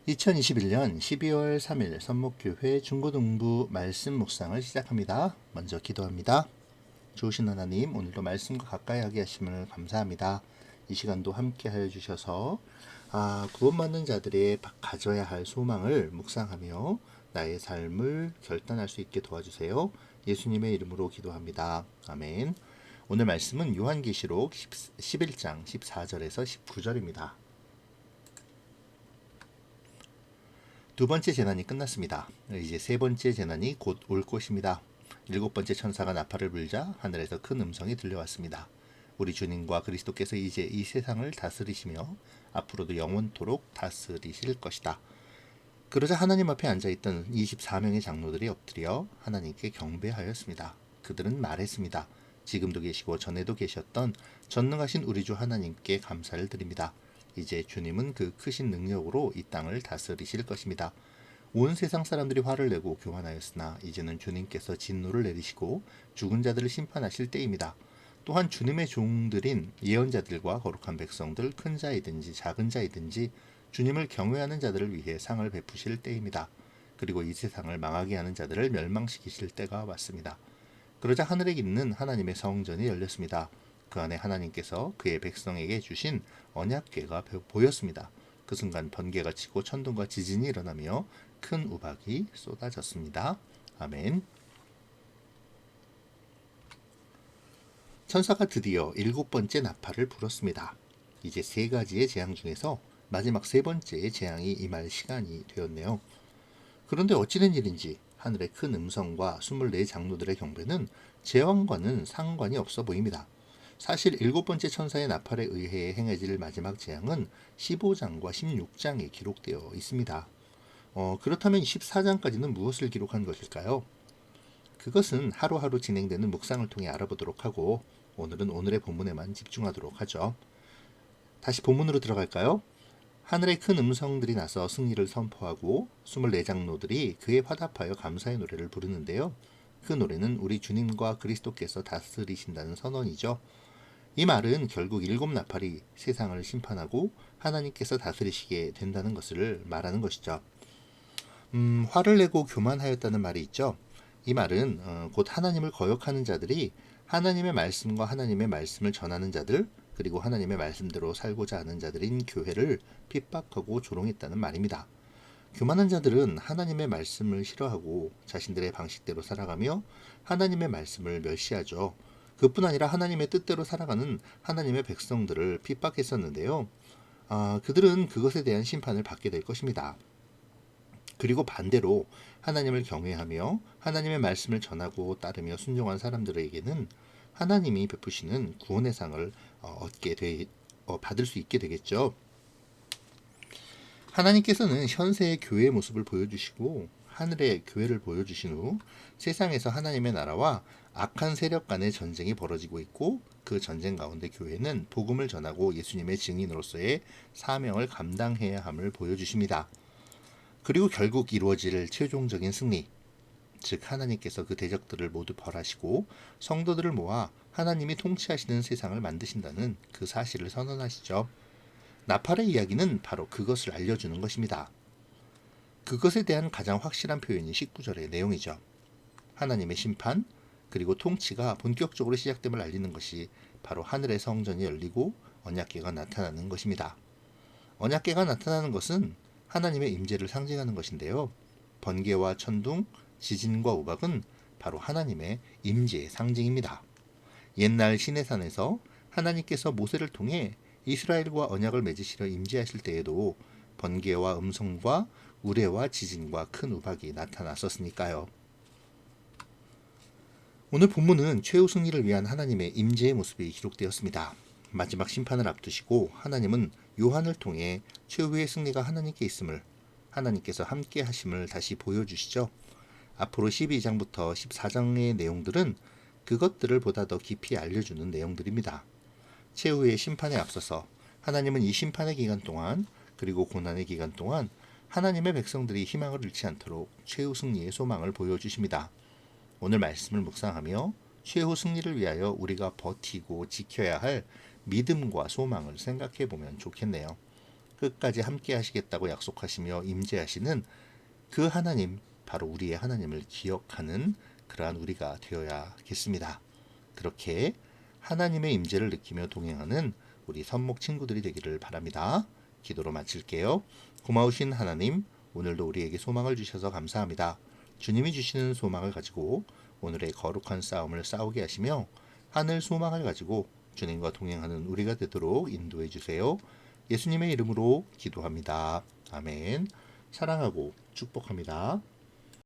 2021년 12월 3일 선목교회 중고등부 말씀 묵상을 시작합니다. 먼저 기도합니다. 좋으신 하나님, 오늘도 말씀과 가까이 하게 하심을 감사합니다. 이 시간도 함께 하여 주셔서 구원받는 자들의 가져야 할 소망을 묵상하며 나의 삶을 결단할 수 있게 도와주세요. 예수님의 이름으로 기도합니다. 아멘. 오늘 말씀은 요한계시록 11장 14절에서 19절입니다. 두 번째 재난이 끝났습니다. 이제 세 번째 재난이 곧 올 것입니다. 일곱 번째 천사가 나팔을 불자 하늘에서 큰 음성이 들려왔습니다. 우리 주님과 그리스도께서 이제 이 세상을 다스리시며 앞으로도 영원토록 다스리실 것이다. 그러자 하나님 앞에 앉아있던 24명의 장로들이 엎드려 하나님께 경배하였습니다. 그들은 말했습니다. 지금도 계시고 전에도 계셨던 전능하신 우리 주 하나님께 감사를 드립니다. 이제 주님은 그 크신 능력으로 이 땅을 다스리실 것입니다. 온 세상 사람들이 화를 내고 교만하였으나 이제는 주님께서 진노를 내리시고 죽은 자들을 심판하실 때입니다. 또한 주님의 종들인 예언자들과 거룩한 백성들, 큰 자이든지 작은 자이든지 주님을 경외하는 자들을 위해 상을 베푸실 때입니다. 그리고 이 세상을 망하게 하는 자들을 멸망시키실 때가 왔습니다. 그러자 하늘에 있는 하나님의 성전이 열렸습니다. 그 안에 하나님께서 그의 백성에게 주신 언약궤가 보였습니다. 그 순간 번개가 치고 천둥과 지진이 일어나며 큰 우박이 쏟아졌습니다. 아멘. 천사가 드디어 일곱 번째 나팔을 불었습니다. 이제 세 가지의 재앙 중에서 마지막 세 번째의 재앙이 임할 시간이 되었네요. 그런데 어찌된 일인지 하늘의 큰 음성과 24 장로들의 경배는 재앙과는 상관이 없어 보입니다. 사실 일곱 번째 천사의 나팔에 의해 행해질 마지막 재앙은 15장과 16장에 기록되어 있습니다. 그렇다면 14장까지는 무엇을 기록한 것일까요? 그것은 하루하루 진행되는 묵상을 통해 알아보도록 하고 오늘은 오늘의 본문에만 집중하도록 하죠. 다시 본문으로 들어갈까요? 하늘의 큰 음성들이 나서 승리를 선포하고 24 장로들이 그에 화답하여 감사의 노래를 부르는데요. 그 노래는 우리 주님과 그리스도께서 다스리신다는 선언이죠. 이 말은 결국 일곱 나팔이 세상을 심판하고 하나님께서 다스리시게 된다는 것을 말하는 것이죠. 화를 내고 교만하였다는 말이 있죠. 이 말은 곧 하나님을 거역하는 자들이 하나님의 말씀과 하나님의 말씀을 전하는 자들, 그리고 하나님의 말씀대로 살고자 하는 자들인 교회를 핍박하고 조롱했다는 말입니다. 교만한 자들은 하나님의 말씀을 싫어하고 자신들의 방식대로 살아가며 하나님의 말씀을 멸시하죠. 그뿐 아니라 하나님의 뜻대로 살아가는 하나님의 백성들을 핍박했었는데요. 그들은 그것에 대한 심판을 받게 될 것입니다. 그리고 반대로 하나님을 경외하며 하나님의 말씀을 전하고 따르며 순종한 사람들에게는 하나님이 베푸시는 구원의 상을 받을 수 있게 되겠죠. 하나님께서는 현세의 교회의 모습을 보여주시고 하늘의 교회를 보여주신 후 세상에서 하나님의 나라와 악한 세력 간의 전쟁이 벌어지고 있고 그 전쟁 가운데 교회는 복음을 전하고 예수님의 증인으로서의 사명을 감당해야 함을 보여주십니다. 그리고 결국 이루어질 최종적인 승리, 즉 하나님께서 그 대적들을 모두 벌하시고 성도들을 모아 하나님이 통치하시는 세상을 만드신다는 그 사실을 선언하시죠. 나팔의 이야기는 바로 그것을 알려주는 것입니다. 그것에 대한 가장 확실한 표현이 19절의 내용이죠. 하나님의 심판, 그리고 통치가 본격적으로 시작됨을 알리는 것이 바로 하늘의 성전이 열리고 언약궤가 나타나는 것입니다. 언약궤가 나타나는 것은 하나님의 임재를 상징하는 것인데요. 번개와 천둥, 지진과 우박은 바로 하나님의 임재의 상징입니다. 옛날 시내산에서 하나님께서 모세를 통해 이스라엘과 언약을 맺으시려 임재하실 때에도 번개와 음성과 우레와 지진과 큰 우박이 나타났었으니까요. 오늘 본문은 최후 승리를 위한 하나님의 임재의 모습이 기록되었습니다. 마지막 심판을 앞두시고 하나님은 요한을 통해 최후의 승리가 하나님께 있음을, 하나님께서 함께 하심을 다시 보여주시죠. 앞으로 12장부터 14장의 내용들은 그것들을 보다 더 깊이 알려주는 내용들입니다. 최후의 심판에 앞서서 하나님은 이 심판의 기간 동안 그리고 고난의 기간 동안 하나님의 백성들이 희망을 잃지 않도록 최후 승리의 소망을 보여주십니다. 오늘 말씀을 묵상하며 최후 승리를 위하여 우리가 버티고 지켜야 할 믿음과 소망을 생각해 보면 좋겠네요. 끝까지 함께 하시겠다고 약속하시며 임재하시는 그 하나님, 바로 우리의 하나님을 기억하는 그러한 우리가 되어야겠습니다. 그렇게 하나님의 임재를 느끼며 동행하는 우리 선목 친구들이 되기를 바랍니다. 기도로 마칠게요. 고마우신 하나님, 오늘도 우리에게 소망을 주셔서 감사합니다. 주님이 주시는 소망을 가지고 오늘의 거룩한 싸움을 싸우게 하시며 하늘 소망을 가지고 주님과 동행하는 우리가 되도록 인도해 주세요. 예수님의 이름으로 기도합니다. 아멘. 사랑하고 축복합니다.